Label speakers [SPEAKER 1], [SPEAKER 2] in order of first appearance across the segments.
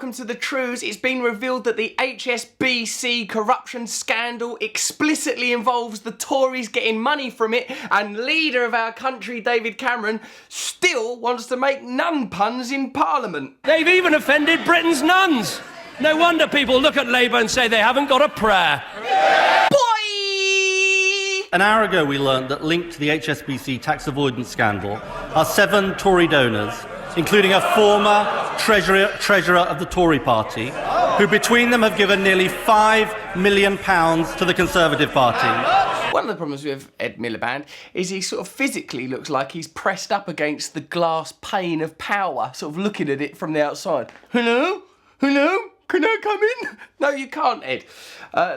[SPEAKER 1] welcome to the Trews. It's been revealed that the HSBC corruption scandal explicitly involves the Tories getting money from it, and leader of our country, David Cameron, still wants to make nun puns in Parliament.
[SPEAKER 2] They've even offended Britain's nuns. No wonder people look at Labour and say they haven't got a prayer.
[SPEAKER 3] An hour ago we learned that linked to the HSBC tax avoidance scandal are 7 Tory donors, including a former treasurer of the Tory party, who between them have given nearly £5 million to the Conservative Party.
[SPEAKER 1] One of the problems with Ed Miliband is he sort of physically looks like he's pressed up against the glass pane of power, sort of looking at it from the outside. Hello? Hello? Can I come in? No, you can't, Ed.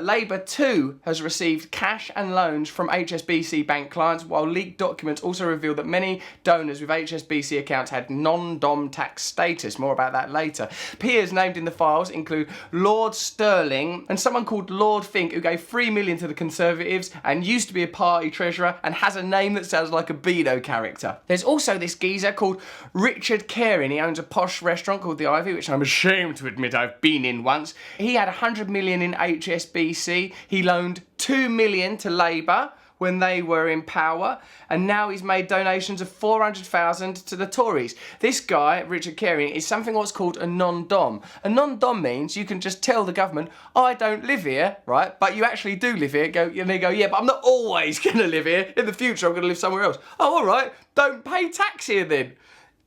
[SPEAKER 1] Labour too has received cash and loans from HSBC bank clients, while leaked documents also reveal that many donors with HSBC accounts had non-dom tax status. More about that later. Peers named in the files include Lord Sterling and someone called Lord Fink, who gave £3 million to the Conservatives and used to be a party treasurer and has a name that sounds like a Beano character. There's also this geezer called Richard Caring. He owns a posh restaurant called The Ivy, which I'm ashamed to admit I've been in once. He had 100 million in HSBC. He loaned 2 million to Labour when they were in power, and now he's made donations of 400,000 to the Tories. This guy, Richard Caring, is something what's called a non-dom. A non-dom means you can just tell the government, I don't live here, right? But you actually do live here. And they go, yeah, but I'm not always going to live here. In the future, I'm going to live somewhere else. Oh, all right. Don't pay tax here then.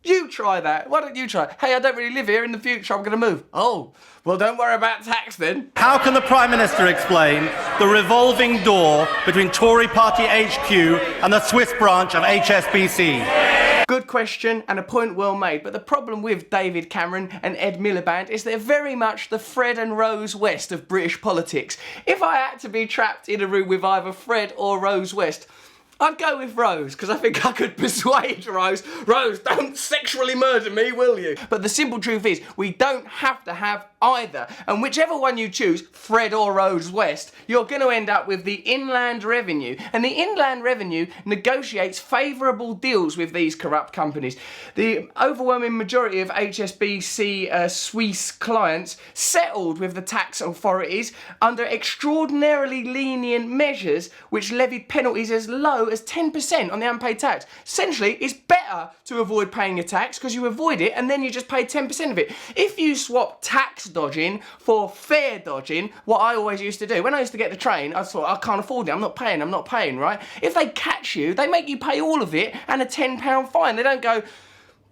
[SPEAKER 1] You try that. Why don't you try? Hey, I don't really live here. In the future, I'm going to move. Oh, well, don't worry about tax then.
[SPEAKER 3] How can the Prime Minister explain the revolving door between Tory party HQ and the Swiss branch of HSBC?
[SPEAKER 1] Good question and a point well made, but the problem with David Cameron and Ed Miliband is they're very much the Fred and Rose West of British politics. If I had to be trapped in a room with either Fred or Rose West, I'd go with Rose, because I think I could persuade Rose, don't sexually murder me, will you? But the simple truth is, we don't have to have either. And whichever one you choose, Fred or Rose West, you're going to end up with the Inland Revenue. And the Inland Revenue negotiates favourable deals with these corrupt companies. The overwhelming majority of HSBC Swiss clients settled with the tax authorities under extraordinarily lenient measures which levied penalties as low as 10% on the unpaid tax. Essentially, it's better to avoid paying your tax because you avoid it and then you just pay 10% of it. If you swap tax dodging for fare dodging, what I always used to do, when I used to get the train, I thought, I can't afford it, I'm not paying, right? If they catch you, they make you pay all of it and a £10 fine. They don't go,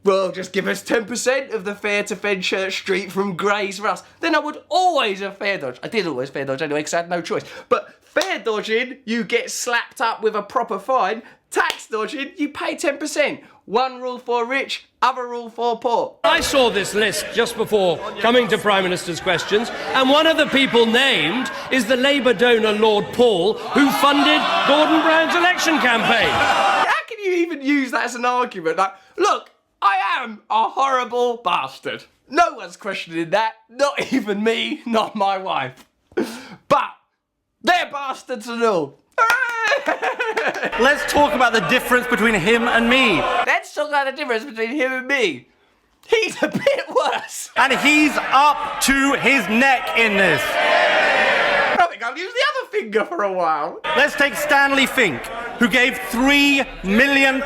[SPEAKER 1] well, just give us 10% of the fare to Fenchurch Street from Grays for us. Then I would always have fare dodge. I did always fare dodge anyway because I had no choice. But fare dodging, you get slapped up with a proper fine. Tax dodging, you pay 10%. One rule for rich, other rule for poor.
[SPEAKER 2] I saw this list just before coming to Prime Minister's questions, and one of the people named is the Labour donor Lord Paul, who funded Gordon Brown's election campaign.
[SPEAKER 1] How can you even use that as an argument? Like, look, I am a horrible bastard. No one's questioning that, not even me, not my wife. But they're bastards and all.
[SPEAKER 3] Let's talk about the difference between him and me.
[SPEAKER 1] Let's talk about the difference between him and me. He's a bit worse.
[SPEAKER 3] And he's up to his neck in this.
[SPEAKER 1] I think I'll use the other finger for a while.
[SPEAKER 3] Let's take Stanley Fink, who gave £3 million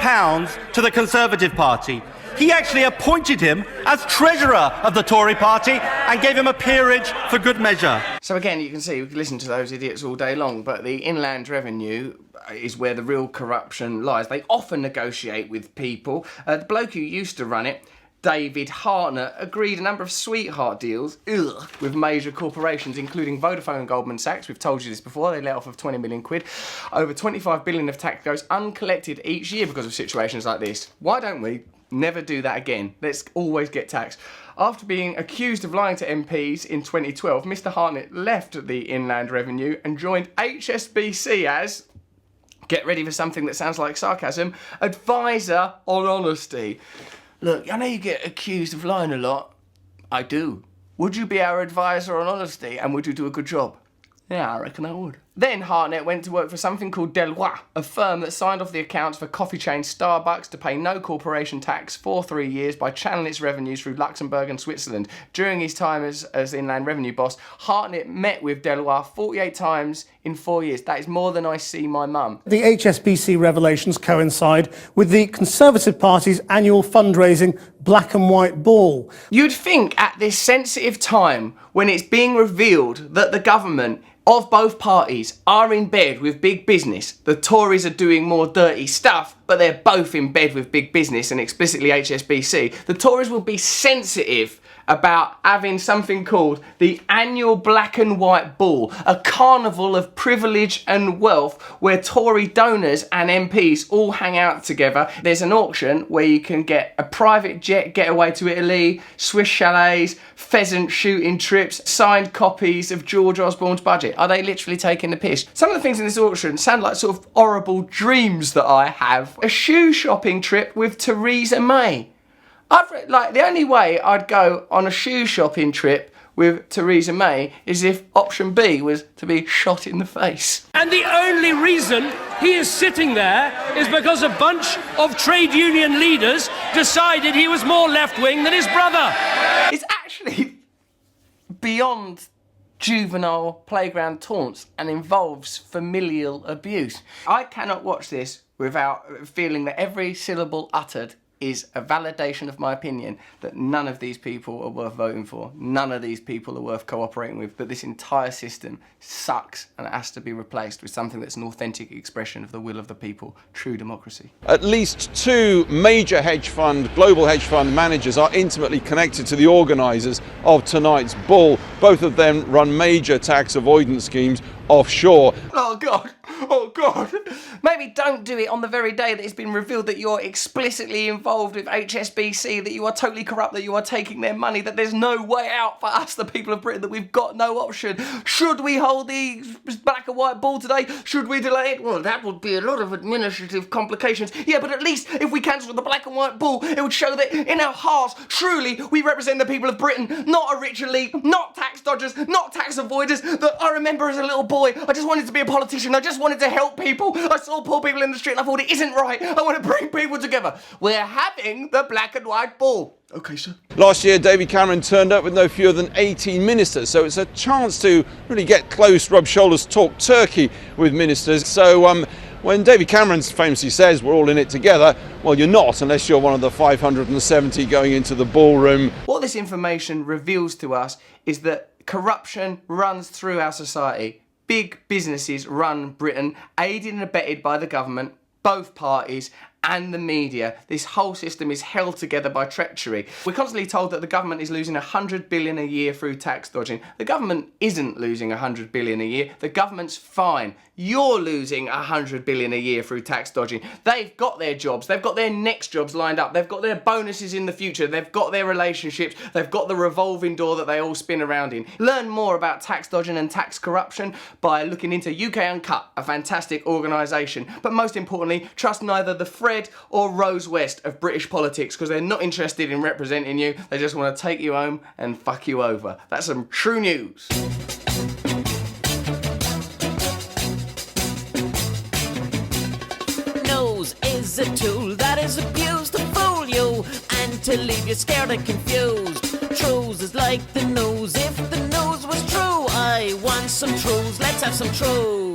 [SPEAKER 3] to the Conservative Party. He actually appointed him as treasurer of the Tory party and gave him a peerage for good measure.
[SPEAKER 1] So again, you can see, we can listen to those idiots all day long, but the Inland Revenue is where the real corruption lies. They often negotiate with people. The bloke who used to run it, David Hartner, agreed a number of sweetheart deals with major corporations, including Vodafone and Goldman Sachs. We've told you this before. They let off of 20 million quid. Over 25 billion of tax goes uncollected each year because of situations like this. Why don't we never do that again? Let's always get taxed. After being accused of lying to MPs in 2012, Mr. Hartnett left the Inland Revenue and joined HSBC as, get ready for something that sounds like sarcasm, advisor on honesty. Look, I know you get accused of lying a lot. I do. Would you be our advisor on honesty and would you do a good job? Yeah, I reckon I would. Then Hartnett went to work for something called Deloitte, a firm that signed off the accounts for coffee chain Starbucks to pay no corporation tax for 3 years by channeling its revenues through Luxembourg and Switzerland. During his time as Inland Revenue boss, Hartnett met with Deloitte 48 times in 4 years. That is more than I see my mum.
[SPEAKER 4] The HSBC revelations coincide with the Conservative Party's annual fundraising black and white ball.
[SPEAKER 1] You'd think at this sensitive time, when it's being revealed that the government of both parties are in bed with big business, the Tories are doing more dirty stuff, but they're both in bed with big business and explicitly HSBC, the Tories will be sensitive about having something called the annual black and white ball, a carnival of privilege and wealth where Tory donors and MPs all hang out together. There's an auction where you can get a private jet getaway to Italy, Swiss chalets, pheasant shooting trips, signed copies of George Osborne's budget. Are they literally taking the piss? Some of the things in this auction sound like sort of horrible dreams that I have. A shoe shopping trip with Theresa May. The only way I'd go on a shoe shopping trip with Theresa May is if option B was to be shot in the face.
[SPEAKER 2] And the only reason he is sitting there is because a bunch of trade union leaders decided he was more left-wing than his brother.
[SPEAKER 1] It's actually beyond juvenile playground taunts and involves familial abuse. I cannot watch this without feeling that every syllable uttered is a validation of my opinion that none of these people are worth voting for, none of these people are worth cooperating with, that this entire system sucks and it has to be replaced with something that's an authentic expression of the will of the people, true democracy.
[SPEAKER 5] At least two major global hedge fund managers are intimately connected to the organisers of tonight's ball. Both of them run major tax avoidance schemes offshore.
[SPEAKER 1] Oh God, oh God. Maybe don't do it on the very day that it's been revealed that you're explicitly involved with HSBC, that you are totally corrupt, that you are taking their money, that there's no way out for us, the people of Britain, that we've got no option. Should we hold the black and white ball today? Should we delay it? Well, that would be a lot of administrative complications. Yeah, but at least if we cancel the black and white ball, it would show that in our hearts, truly, we represent the people of Britain, not a rich elite, not tax dodgers, not tax avoiders. That I remember as a little boy, I just wanted to be a politician. I just wanted to help people. I saw poor people in the street and I thought it isn't right. I want to bring people together. We're having the black and white ball. Okay, sir.
[SPEAKER 5] Last year, David Cameron turned up with no fewer than 18 ministers, so it's a chance to really get close, rub shoulders, talk turkey with ministers. So when David Cameron famously says we're all in it together, well, you're not unless you're one of the 570 going into the ballroom.
[SPEAKER 1] What this information reveals to us is that corruption runs through our society. Big businesses run Britain, aided and abetted by the government, both parties, and the media. This whole system is held together by treachery. We're constantly told that the government is losing 100 billion a year through tax dodging. The government isn't losing 100 billion a year. The government's fine. You're losing 100 billion a year through tax dodging. They've got their jobs. They've got their next jobs lined up. They've got their bonuses in the future. They've got their relationships. They've got the revolving door that they all spin around in. Learn more about tax dodging and tax corruption by looking into UK Uncut, a fantastic organisation. But most importantly, trust neither the Fred or Rose West of British politics, because they're not interested in representing you. They just want to take you home and fuck you over. That's some true news.
[SPEAKER 6] Nose is a tool that is abused to fool you and to leave you scared and confused. Trews is like the nose. If the nose was true, I want some Trews. Let's have some Trews.